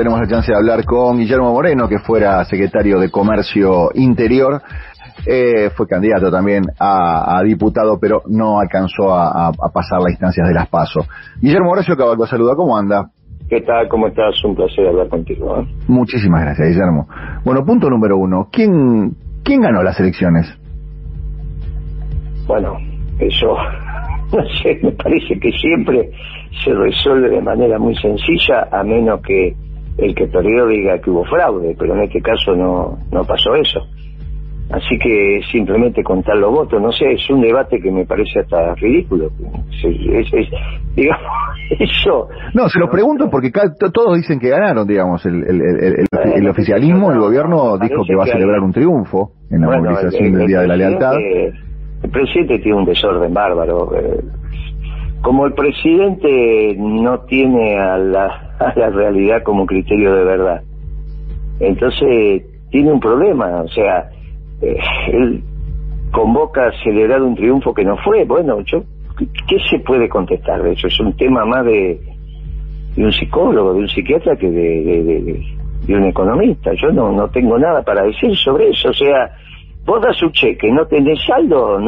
tenemos la chance de hablar con Guillermo Moreno, que fuera secretario de Comercio Interior. Fue candidato también a diputado, pero no alcanzó a pasar las instancias de las PASO. Guillermo, Horacio Cabalco saluda, ¿cómo anda? ¿Qué tal? ¿Cómo estás? Un placer hablar contigo, ¿eh? Muchísimas gracias, Guillermo. Bueno, punto número uno. ¿Quién ganó las elecciones? Bueno, eso, no sé, me parece que siempre se resuelve de manera muy sencilla, a menos que el que perdió diga que hubo fraude, pero en este caso no pasó eso. Así que simplemente contar los votos, no sé, es un debate que me parece hasta ridículo. Digamos, eso... No, se los pregunto porque todos dicen que ganaron, digamos, el oficialismo, el gobierno dijo que va a celebrar un triunfo en la movilización del Día de la Lealtad. El presidente tiene un desorden bárbaro. Como el presidente no tiene a la realidad como criterio de verdad, entonces tiene un problema, o sea... él convoca a celebrar un triunfo que no fue. Bueno, ¿qué se puede contestar de eso? Es un tema más de un psicólogo, de un psiquiatra que de un economista. Yo no tengo nada para decir sobre eso. O sea, vos das un cheque, no tenés saldo,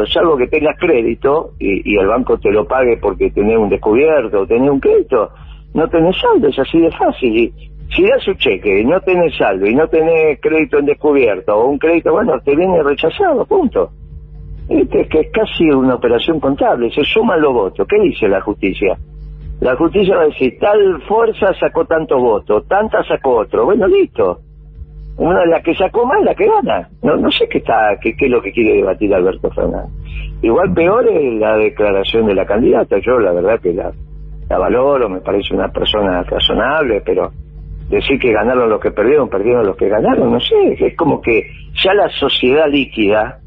salvo que tengas crédito y el banco te lo pague porque tenés un descubierto o tenés un crédito. No tenés saldo, es así de fácil. Si das un cheque y no tenés saldo y no tenés crédito en descubierto o un crédito, bueno, te viene rechazado, punto. Es que es casi una operación contable, se suman los votos. ¿Qué dice la justicia? La justicia va a decir, tal fuerza sacó tantos votos, tanta sacó otro. Bueno, listo. Una de las que sacó más, la que gana. No sé qué es lo que quiere debatir Alberto Fernández. Igual peor es la declaración de la candidata. Yo la verdad que la valoro, me parece una persona razonable, pero... decir que ganaron los que perdieron los que ganaron, no sé, es como que ya la sociedad líquida,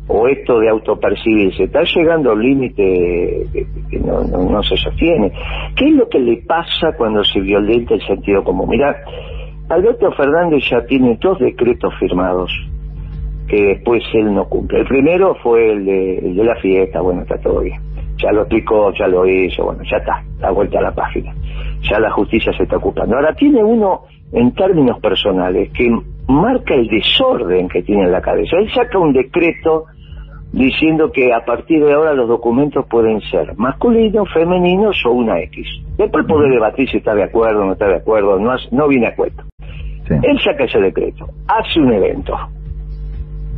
o esto de autopercibirse, está llegando a un límite que no se sostiene. ¿Qué es lo que le pasa cuando se violenta el sentido común? Mirá, Alberto Fernández ya tiene 2 decretos firmados, que después él no cumple. El primero fue el de la fiesta, bueno, está todo bien. Ya lo explicó, ya lo hizo, bueno, ya está, da vuelta a la página. Ya la justicia se está ocupando. Ahora tiene uno, en términos personales, que marca el desorden que tiene en la cabeza. Él saca un decreto diciendo que a partir de ahora los documentos pueden ser masculinos, femeninos o una X. Después poder debatir si está de acuerdo o no está de acuerdo, no viene a cuento. Sí. Él saca ese decreto, hace un evento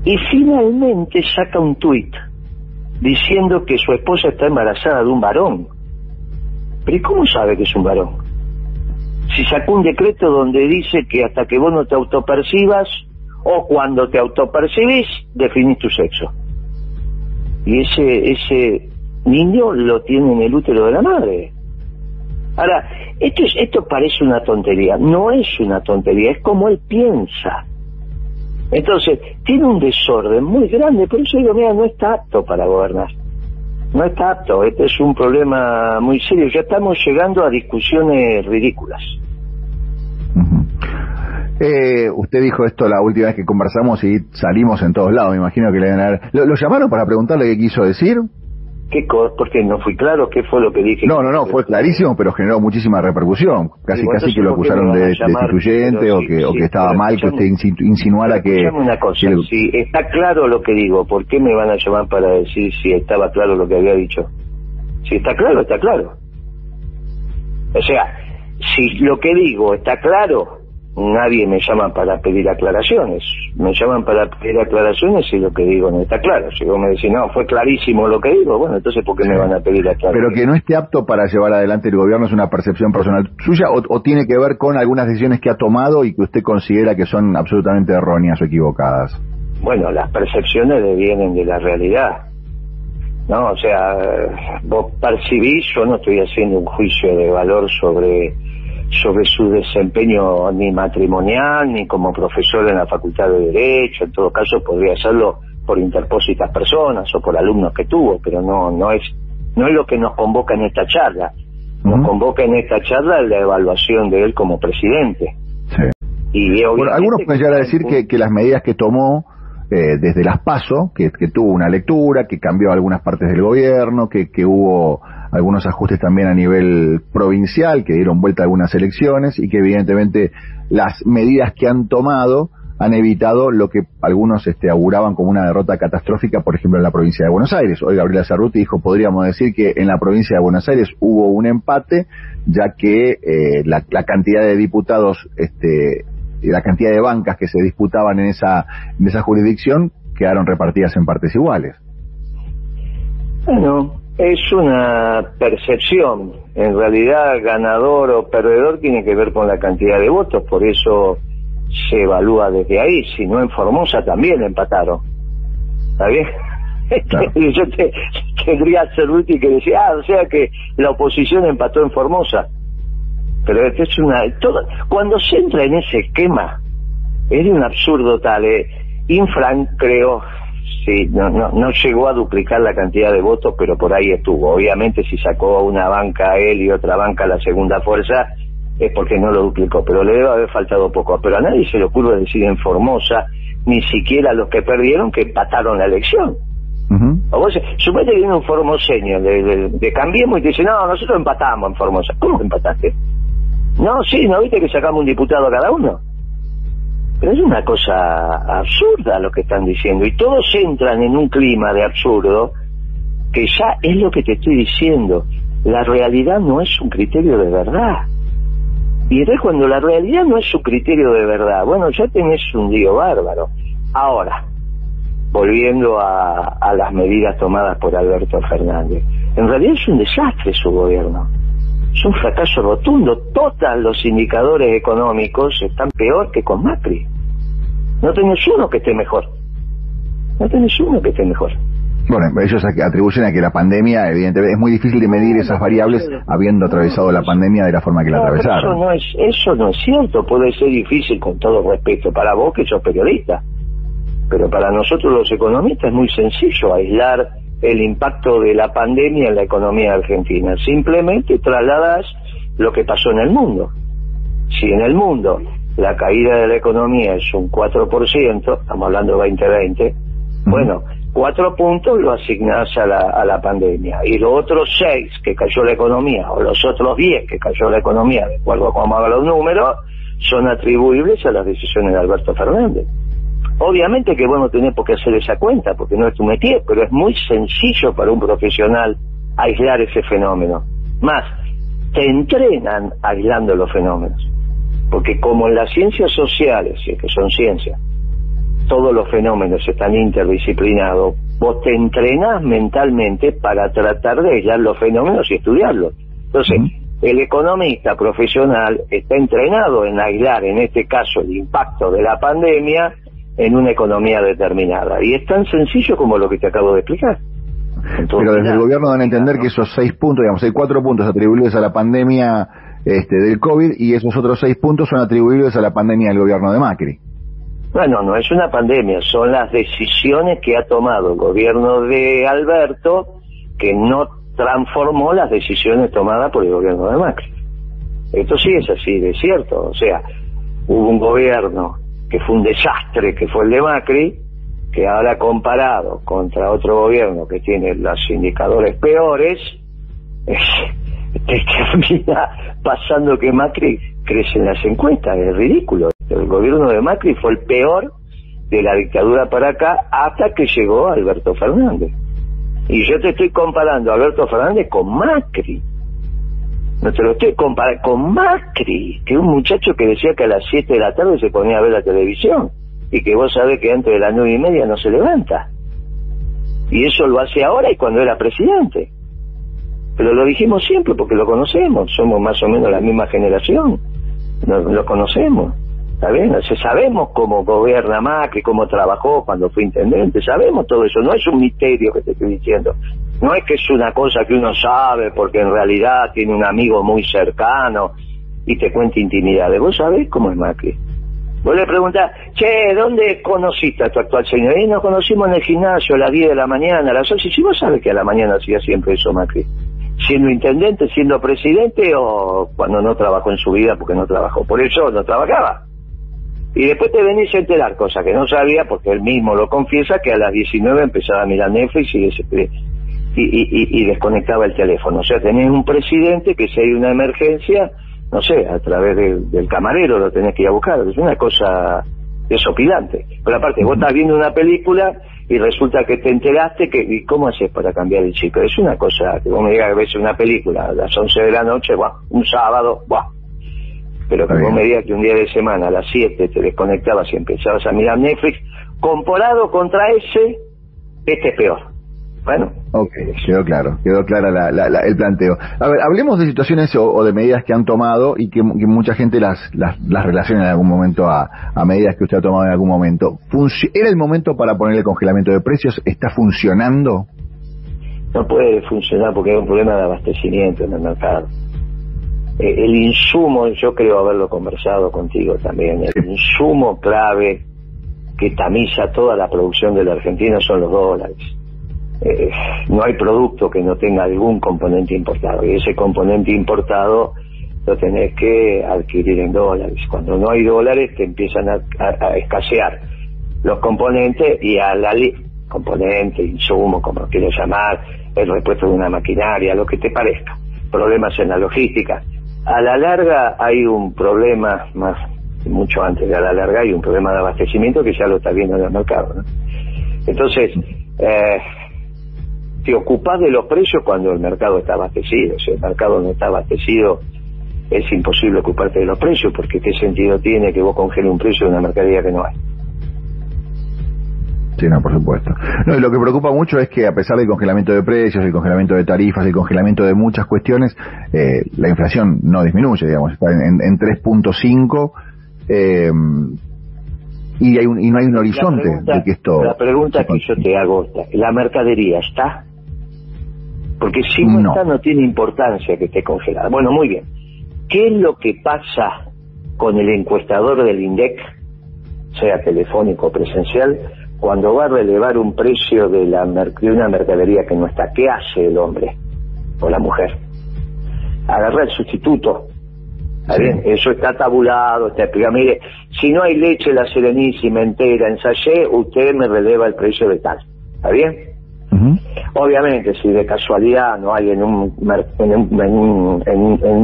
y finalmente saca un tuit diciendo que su esposa está embarazada de un varón. ¿Pero y cómo sabe que es un varón? Si sacó un decreto donde dice que hasta que vos no te autopercibas, o cuando te autopercibís, definís tu sexo. Y ese niño lo tiene en el útero de la madre. Ahora, esto parece una tontería. No es una tontería, es como él piensa. Entonces, tiene un desorden muy grande, por eso digo, mira, no está apto para gobernar. No está apto, este es un problema muy serio, ya estamos llegando a discusiones ridículas. Usted dijo esto la última vez que conversamos y salimos en todos lados, me imagino que le van a dar... ¿Lo llamaron para preguntarle qué quiso decir? ¿Por qué no fui claro? ¿Qué fue lo que dije? No, fue clarísimo, pero generó muchísima repercusión. Casi que lo acusaron de destituyente o que estaba mal, que usted insinuara que... Escuchame una cosa, si está claro lo que digo, ¿por qué me van a llamar para decir si estaba claro lo que había dicho? Si está claro, está claro. O sea, si lo que digo está claro, nadie me llama para pedir aclaraciones. Me llaman para pedir aclaraciones si lo que digo no está claro. Si vos me decís, no, fue clarísimo lo que digo, bueno, entonces ¿por qué me van a pedir aclaraciones? Pero que no esté apto para llevar adelante el gobierno, ¿es una percepción personal suya o tiene que ver con algunas decisiones que ha tomado y que usted considera que son absolutamente erróneas o equivocadas? Bueno, las percepciones devienen de la realidad, ¿no? O sea, vos percibís, yo no estoy haciendo un juicio de valor sobre su desempeño ni matrimonial ni como profesor en la Facultad de Derecho. En todo caso podría hacerlo por interpósitas personas o por alumnos que tuvo, pero no es lo que nos convoca en esta charla. Nos convoca en esta charla la evaluación de él como presidente. Sí. Y algunos pueden llegar a decir que las medidas que tomó desde las PASO, que tuvo una lectura, que cambió algunas partes del gobierno, que hubo algunos ajustes también a nivel provincial, que dieron vuelta a algunas elecciones, y que evidentemente las medidas que han tomado han evitado lo que algunos auguraban como una derrota catastrófica, por ejemplo, en la provincia de Buenos Aires. Hoy Gabriela Cerruti dijo, podríamos decir que en la provincia de Buenos Aires hubo un empate, ya que la cantidad de diputados, la cantidad de bancas que se disputaban en esa jurisdicción quedaron repartidas en partes iguales. Bueno, es una percepción. En realidad, ganador o perdedor tiene que ver con la cantidad de votos, por eso se evalúa desde ahí. Si no, en Formosa también empataron. ¿Está bien? Claro. Yo tendría a Cerruti que decir, o sea que la oposición empató en Formosa. Pero es cuando se entra en ese esquema, es de un absurdo tal. Infran, creo, sí, no llegó a duplicar la cantidad de votos, pero por ahí estuvo. Obviamente, si sacó una banca a él y otra banca a la segunda fuerza, es porque no lo duplicó, pero le debe haber faltado poco. Pero a nadie se le ocurre decir en Formosa, ni siquiera a los que perdieron, que empataron la elección. O vos, suponete que viene un formoseño de Cambiemos y te dice, no, nosotros empatamos en Formosa. ¿Cómo empataste? No, sí, ¿no viste que sacamos un diputado a cada uno? Pero es una cosa absurda lo que están diciendo, y todos entran en un clima de absurdo, que ya es lo que te estoy diciendo. La realidad no es un criterio de verdad. Y entonces, cuando la realidad no es un criterio de verdad, bueno, ya tenés un lío bárbaro. Ahora, volviendo a las medidas tomadas por Alberto Fernández, en realidad es un desastre su gobierno. Es un fracaso rotundo. Todos los indicadores económicos están peor que con Macri. No tenés uno que esté mejor. Bueno, ellos atribuyen a que la pandemia, evidentemente, es muy difícil de medir esas variables habiendo atravesado la pandemia de la forma que la atravesaron. Eso no es cierto. Puede ser difícil, con todo respeto, para vos que sos periodista. Pero para nosotros los economistas es muy sencillo aislar el impacto de la pandemia en la economía argentina. Simplemente trasladas lo que pasó en el mundo. Si en el mundo la caída de la economía es un 4%, estamos hablando de 2020, bueno, 4 puntos lo asignás a la pandemia, y los otros 6 que cayó la economía, o los otros 10 que cayó la economía, de acuerdo a cómo hagan los números, son atribuibles a las decisiones de Alberto Fernández. Obviamente que vos no tenés por qué hacer esa cuenta, porque no es tu métier, pero es muy sencillo para un profesional aislar ese fenómeno. Más, te entrenan aislando los fenómenos, porque como en las ciencias sociales, si es que son ciencias, todos los fenómenos están interdisciplinados, vos te entrenás mentalmente para tratar de aislar los fenómenos y estudiarlos. Entonces, el economista profesional está entrenado en aislar, en este caso, el impacto de la pandemia en una economía determinada. Y es tan sencillo como lo que te acabo de explicar. Entonces, pero desde el gobierno dan a entender que esos 6 puntos, digamos, hay 4 puntos atribuibles a la pandemia del COVID, y esos otros 6 puntos son atribuibles a la pandemia del gobierno de Macri. Bueno, no es una pandemia, son las decisiones que ha tomado el gobierno de Alberto, que no transformó las decisiones tomadas por el gobierno de Macri. Esto sí es así, de cierto. O sea, hubo un gobierno que fue un desastre, que fue el de Macri, que ahora comparado contra otro gobierno que tiene los indicadores peores, te termina pasando que Macri crece en las encuestas. Es ridículo. El gobierno de Macri fue el peor de la dictadura para acá, hasta que llegó Alberto Fernández. Y yo te estoy comparando a Alberto Fernández con Macri. No te lo estoy comparando con Macri, que es un muchacho que decía que a las 7 de la tarde se ponía a ver la televisión, y que vos sabés que antes de las 9:30 no se levanta. Y eso lo hace ahora y cuando era presidente. Pero lo dijimos siempre porque lo conocemos, somos más o menos la misma generación, lo conocemos. ¿Está bien? O sea, sabemos cómo gobierna Macri, cómo trabajó cuando fue intendente, sabemos todo eso, no es un misterio que te estoy diciendo. No es que es una cosa que uno sabe porque en realidad tiene un amigo muy cercano y te cuenta intimidades. Vos sabés cómo es Macri. Vos le preguntás, che, ¿dónde conociste a tu actual señor? Y nos conocimos en el gimnasio a las 10 de la mañana, a las 11. Si vos sabés que a la mañana hacía siempre eso Macri, siendo intendente, siendo presidente, o cuando no trabajó en su vida porque no trabajó. Por eso no trabajaba. Y después te venís a enterar, cosa que no sabía, porque él mismo lo confiesa, que a las 19 empezaba a mirar Netflix y desconectaba el teléfono. O sea, tenés un presidente que si hay una emergencia, no sé, a través del camarero lo tenés que ir a buscar. Es una cosa desopilante. Pero aparte, vos estás viendo una película y resulta que te enteraste ¿y cómo haces para cambiar el chip? Es una cosa que vos me digas que ves una película a las 11 de la noche, un sábado, pero que vos me digas que un día de semana a las 7 te desconectabas y empezabas a mirar Netflix, comparado contra este es peor. Bueno. Ok, quedó claro el planteo. A ver, hablemos de situaciones o de medidas que han tomado y que mucha gente las relaciona en algún momento a medidas que usted ha tomado en algún momento. ¿Era el momento para poner el congelamiento de precios? ¿Está funcionando? No puede funcionar porque hay un problema de abastecimiento en el mercado. El insumo, yo creo haberlo conversado contigo también, el insumo clave que tamiza toda la producción de la Argentina son los dólares. No hay producto que no tenga algún componente importado, y ese componente importado lo tenés que adquirir en dólares. Cuando no hay dólares te empiezan a escasear los componentes, y componente, insumo, como lo quieras llamar, el repuesto de una maquinaria, lo que te parezca, problemas en la logística. A la larga hay un problema, mucho antes de a la larga hay un problema de abastecimiento que ya lo está viendo en el mercado, ¿no? Entonces, te ocupás de los precios cuando el mercado está abastecido. Si el mercado no está abastecido, es imposible ocuparte de los precios, porque ¿qué sentido tiene que vos congeles un precio de una mercadería que no hay? Sí, no, por supuesto. No, y lo que preocupa mucho es que a pesar del congelamiento de precios, el congelamiento de tarifas, el congelamiento de muchas cuestiones, la inflación no disminuye, digamos, está en 3.5, y no hay un horizonte de que esto... La pregunta que yo te hago, ¿la mercadería está? Porque si no está, no tiene importancia que esté congelada. Bueno, muy bien. ¿Qué es lo que pasa con el encuestador del INDEC, sea telefónico o presencial, cuando va a relevar un precio de una mercadería que no está? ¿Qué hace el hombre o la mujer? Agarra el sustituto. ¿Está bien? Eso está tabulado, está explicado. Mire, si no hay leche la Serenísima entera en sachet, usted me releva el precio de tal. ¿Está bien? Obviamente, si de casualidad no hay en un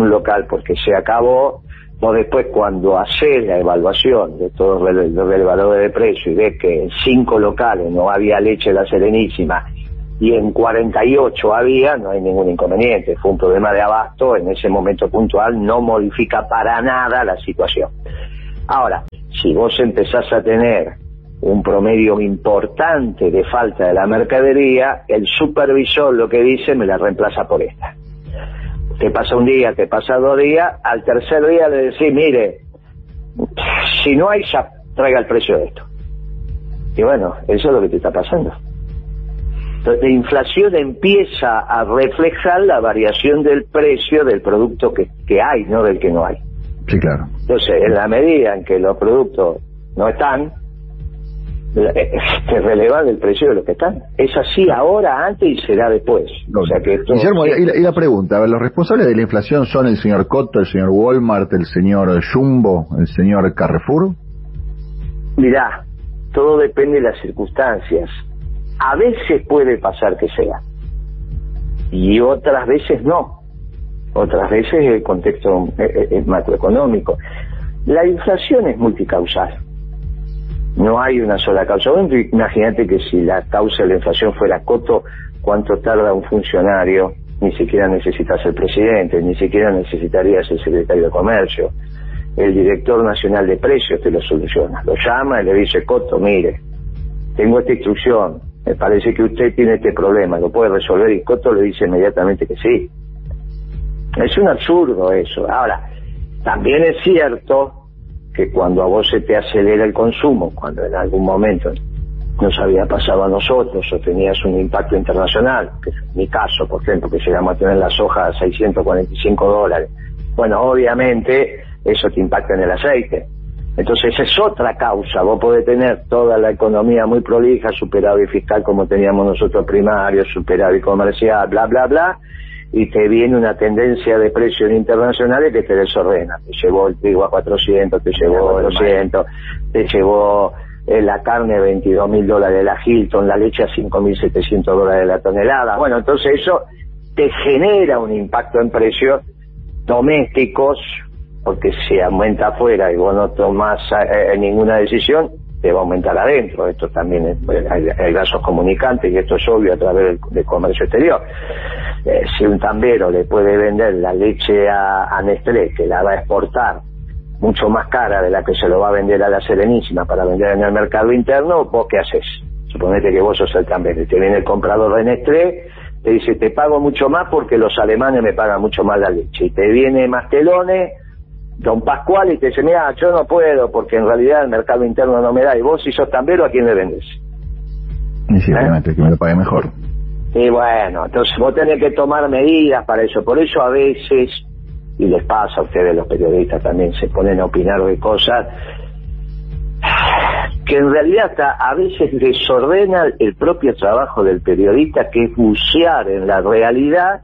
local porque se acabó, vos después, cuando haces la evaluación de todos los relevadores de precio y ves que en 5 locales no había leche la Serenísima y en 48 había, no hay ningún inconveniente. Fue un problema de abasto en ese momento puntual, no modifica para nada la situación. Ahora, si vos empezás a tener un promedio importante de falta de la mercadería, el supervisor lo que dice, me la reemplaza por esta. Te pasa un día, te pasa 2 días, al tercer día le decís, mire, si no hay, ya traiga el precio de esto. Y bueno, eso es lo que te está pasando. Entonces, la inflación empieza a reflejar la variación del precio del producto que hay, no del que no hay. Sí, claro. Entonces, en la medida en que los productos no están, te releva del precio de lo que están. Es así ahora, antes, y será después. O sea que esto... Guillermo, y la pregunta, a ver, ¿los responsables de la inflación son el señor Cotto, el señor Walmart, el señor Jumbo, el señor Carrefour? Mirá, todo depende de las circunstancias. A veces puede pasar que sea, y otras veces no. Otras veces el contexto es macroeconómico. La inflación es multicausal. No hay una sola causa. Imagínate que si la causa de la inflación fuera Cotto, ¿cuánto tarda un funcionario? Ni siquiera necesitas el presidente, ni siquiera necesitarías el secretario de Comercio. El director nacional de precios te lo soluciona. Lo llama y le dice, Cotto, mire, tengo esta instrucción, me parece que usted tiene este problema, ¿lo puede resolver? Y Cotto le dice inmediatamente que sí. Es un absurdo eso. Ahora, también es cierto que cuando a vos se te acelera el consumo, cuando en algún momento nos había pasado a nosotros o tenías un impacto internacional, que es mi caso, por ejemplo, que llegamos a tener la soja a $645, bueno, obviamente eso te impacta en el aceite. Entonces esa es otra causa. Vos podés tener toda la economía muy prolija, superávit fiscal como teníamos nosotros primario, superávit comercial, bla, bla, bla, y te viene una tendencia de precios internacionales que te desordena. Te llevó el trigo a 400, te llevó 200, te llevó la carne a $22.000 la Hilton, la leche a $5.700 la tonelada. Bueno, entonces eso te genera un impacto en precios domésticos, porque si aumenta afuera y vos no tomás ninguna decisión, te va a aumentar adentro. Esto también hay vasos comunicantes, y esto es obvio a través del comercio exterior. Si un tambero le puede vender la leche a Nestlé, que la va a exportar mucho más cara de la que se lo va a vender a la Serenísima para vender en el mercado interno, ¿vos qué haces? Suponete que vos sos el tambero y te viene el comprador de Nestlé, te dice, te pago mucho más porque los alemanes me pagan mucho más la leche. Y te viene Mastelone, Don Pascual, y te dice, mira, yo no puedo porque en realidad el mercado interno no me da. Y vos, si sos tambero, ¿a quién le vendes? Y sí, obviamente, que me lo pague mejor. Y bueno, entonces vos tenés que tomar medidas para eso. Por eso a veces, y les pasa a ustedes los periodistas también, se ponen a opinar de cosas que en realidad hasta a veces desordena el propio trabajo del periodista, que es bucear en la realidad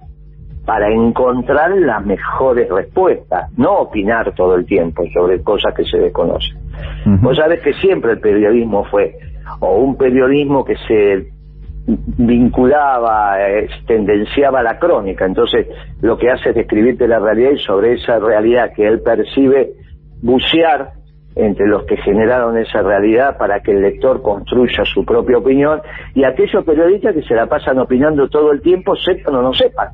para encontrar las mejores respuestas, no opinar todo el tiempo sobre cosas que se desconocen. Vos sabés que siempre el periodismo fue o un periodismo que se vinculaba, tendenciaba a la crónica, entonces lo que hace es describirte la realidad, y sobre esa realidad que él percibe, bucear entre los que generaron esa realidad para que el lector construya su propia opinión, y aquellos periodistas que se la pasan opinando todo el tiempo, sepan o no sepan.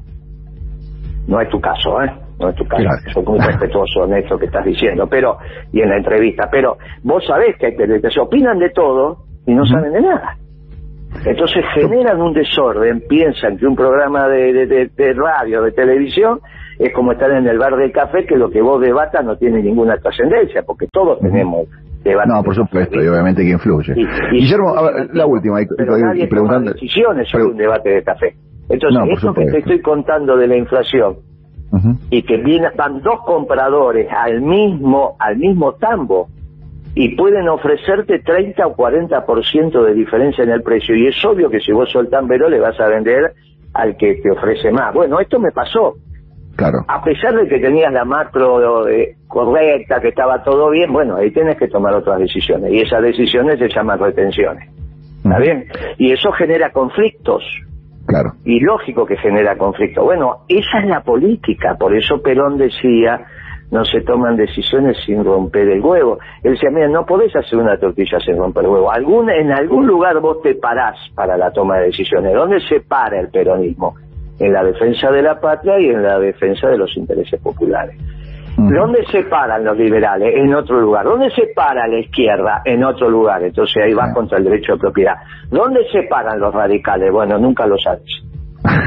No es tu caso, no es tu caso. Claro. Soy muy respetuoso en esto que estás diciendo, pero, y en la entrevista, pero vos sabés que hay periodistas que opinan de todo y no saben de nada. Entonces generan un desorden, piensan que un programa de radio, de televisión, es como estar en el bar del café, que lo que vos debatas no tiene ninguna trascendencia, porque todos tenemos debates. No, por supuesto, y obviamente que influye. Guillermo, la última, pero nadie toma decisiones sobre un debate de café. Entonces, esto que te estoy contando de la inflación, y que van dos compradores al mismo tambo, y pueden ofrecerte 30 o 40% de diferencia en el precio, y es obvio que si vos sos el tambero le vas a vender al que te ofrece más. Bueno, esto me pasó. Claro. A pesar de que tenías la macro correcta, que estaba todo bien, bueno, ahí tienes que tomar otras decisiones, y esas decisiones se llaman retenciones. ¿Está bien? Y eso genera conflictos. Claro. Y lógico que genera conflicto. Bueno, esa es la política, por eso Perón decía, no se toman decisiones sin romper el huevo. Él decía, mira, no podés hacer una tortilla sin romper el huevo. En algún lugar vos te parás para la toma de decisiones. ¿Dónde se para el peronismo? En la defensa de la patria y en la defensa de los intereses populares. ¿Dónde se paran los liberales? En otro lugar. ¿Dónde se para la izquierda? En otro lugar. Entonces ahí vas contra el derecho de propiedad. ¿Dónde se paran los radicales? Bueno, nunca lo sabes.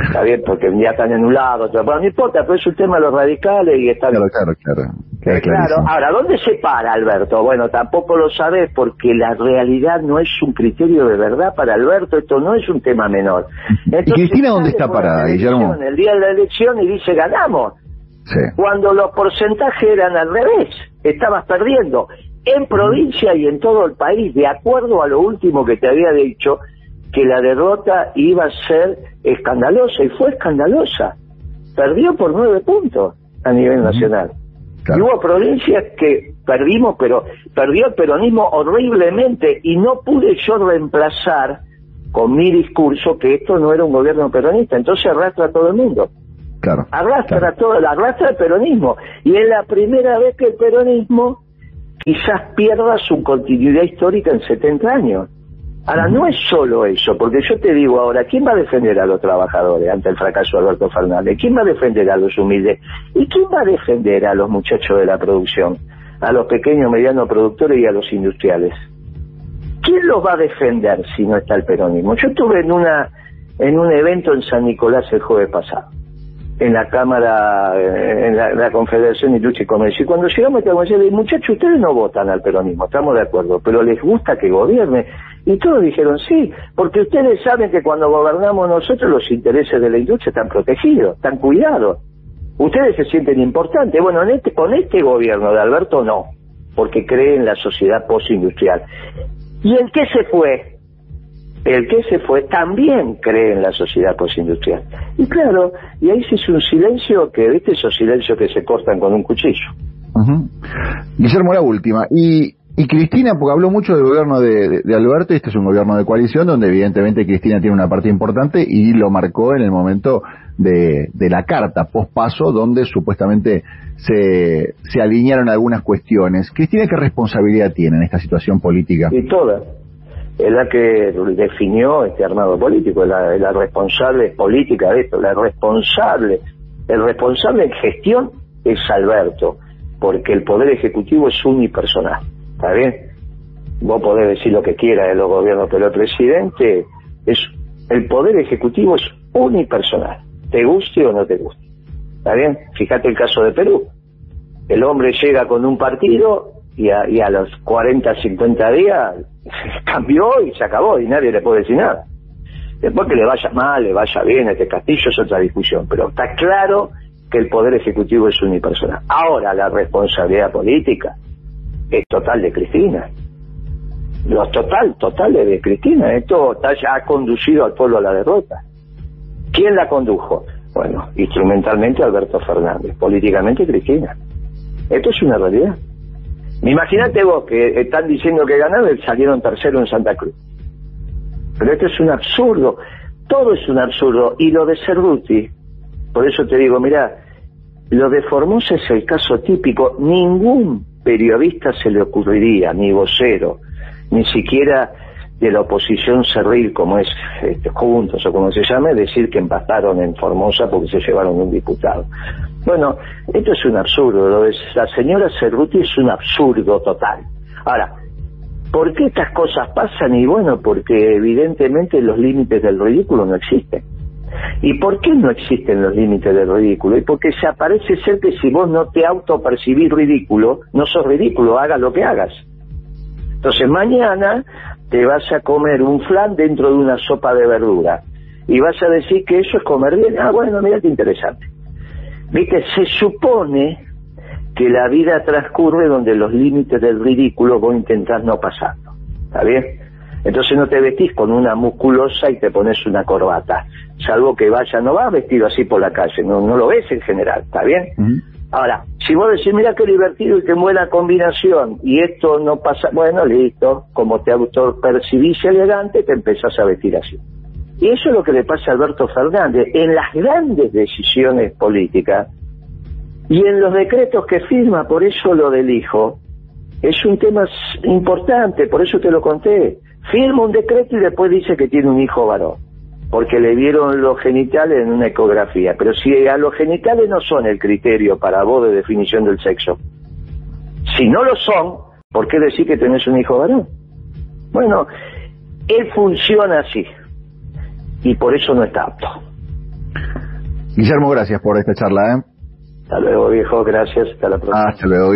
Está bien, porque un día están en un lado, otro. Bueno, no importa, pero es un tema de los radicales y está bien. Claro. Ahora, ¿dónde se para, Alberto? Bueno, tampoco lo sabes, porque la realidad no es un criterio de verdad para Alberto. Esto no es un tema menor. Entonces, ¿y Cristina dónde está parada, Guillermo? El día de la elección, y dice, ganamos. Sí. Cuando los porcentajes eran al revés, estabas perdiendo en provincia y en todo el país, de acuerdo a lo último que te había dicho, que la derrota iba a ser escandalosa, y fue escandalosa. Perdió por 9 puntos a nivel nacional. Claro. Y hubo provincias que perdimos, pero perdió el peronismo horriblemente, y no pude yo reemplazar con mi discurso que esto no era un gobierno peronista. Entonces arrastra a todo el mundo. Claro. Arrastra el peronismo, y es la primera vez que el peronismo quizás pierda su continuidad histórica en 70 años. Ahora, no es solo eso, porque yo te digo ahora, ¿quién va a defender a los trabajadores ante el fracaso de Alberto Fernández? ¿Quién va a defender a los humildes? ¿Y quién va a defender a los muchachos de la producción? A los pequeños, medianos productores y a los industriales. ¿Quién los va a defender si no está el peronismo? Yo estuve en un evento en San Nicolás el jueves pasado, en la Cámara, en la Confederación de Industria y Comercio, y cuando llegamos a esta le muchachos, ustedes no votan al peronismo, estamos de acuerdo, pero les gusta que gobierne. Y todos dijeron sí, porque ustedes saben que cuando gobernamos nosotros los intereses de la industria están protegidos, están cuidados. Ustedes se sienten importantes. Bueno, con este gobierno de Alberto no, porque cree en la sociedad postindustrial. ¿Y en qué se fue? El que se fue también cree en la sociedad postindustrial. Y claro, y ahí se hizo un silencio que, ¿viste? Esos silencios que se cortan con un cuchillo. Guillermo, la última. Y Cristina, porque habló mucho del gobierno de Alberto, y este es un gobierno de coalición donde evidentemente Cristina tiene una parte importante y lo marcó en el momento de la carta pospaso, donde supuestamente se alinearon algunas cuestiones. Cristina, ¿qué responsabilidad tiene en esta situación política? Y toda. Es la que definió este armado político, la responsable política de esto, el responsable en gestión es Alberto, porque el poder ejecutivo es unipersonal, ¿está bien? Vos podés decir lo que quieras de los gobiernos, pero el presidente el poder ejecutivo es unipersonal, te guste o no te guste, ¿está bien? Fíjate el caso de Perú, el hombre llega con un partido y a los 40, 50 días cambió y se acabó y nadie le puede decir nada. Después que le vaya mal, le vaya bien, este Castillo es otra discusión, pero está claro que el poder ejecutivo es unipersonal. Ahora la responsabilidad política es total de Cristina. Total de Cristina. Esto ya ha conducido al pueblo a la derrota. ¿Quién la condujo? Bueno, instrumentalmente Alberto Fernández, políticamente Cristina. Esto es una realidad. Imagínate vos que están diciendo que ganaron y salieron tercero en Santa Cruz. Pero esto es un absurdo. Todo es un absurdo. Y lo de Cerruti, por eso te digo, mirá, lo de Formosa es el caso típico. Ningún periodista se le ocurriría, ni vocero, ni siquiera de la oposición cerril, como es Juntos o como se llame, decir que empataron en Formosa porque se llevaron un diputado. Bueno, esto es un absurdo. Lo de la señora Cerruti es un absurdo total. Ahora, ¿por qué estas cosas pasan? Y bueno, porque evidentemente los límites del ridículo no existen. ¿Y por qué no existen los límites del ridículo? Y porque se parece ser que si vos no te autopercibís ridículo, no sos ridículo, hagas lo que hagas. Entonces mañana te vas a comer un flan dentro de una sopa de verdura y vas a decir que eso es comer bien. Ah, bueno, mira qué interesante. Viste, se supone que la vida transcurre donde los límites del ridículo vos intentás no pasarlo, ¿está bien? Entonces no te vestís con una musculosa y te pones una corbata, salvo que no vas vestido así por la calle, no lo ves en general, ¿está bien? Ahora, si vos decís, mira qué divertido y qué buena combinación, y esto no pasa, bueno, listo, como te autopercibís elegante, te empezás a vestir así. Y eso es lo que le pasa a Alberto Fernández en las grandes decisiones políticas y en los decretos que firma. Por eso lo del hijo es un tema importante, por eso te lo conté. Firma un decreto y después dice que tiene un hijo varón, porque le vieron los genitales en una ecografía. Pero si a los genitales no son el criterio para vos de definición del sexo, si no lo son, ¿por qué decir que tenés un hijo varón? Bueno, él funciona así. Y por eso no está apto. Guillermo, gracias por esta charla, Hasta luego, viejo, gracias, hasta la próxima. Hasta luego.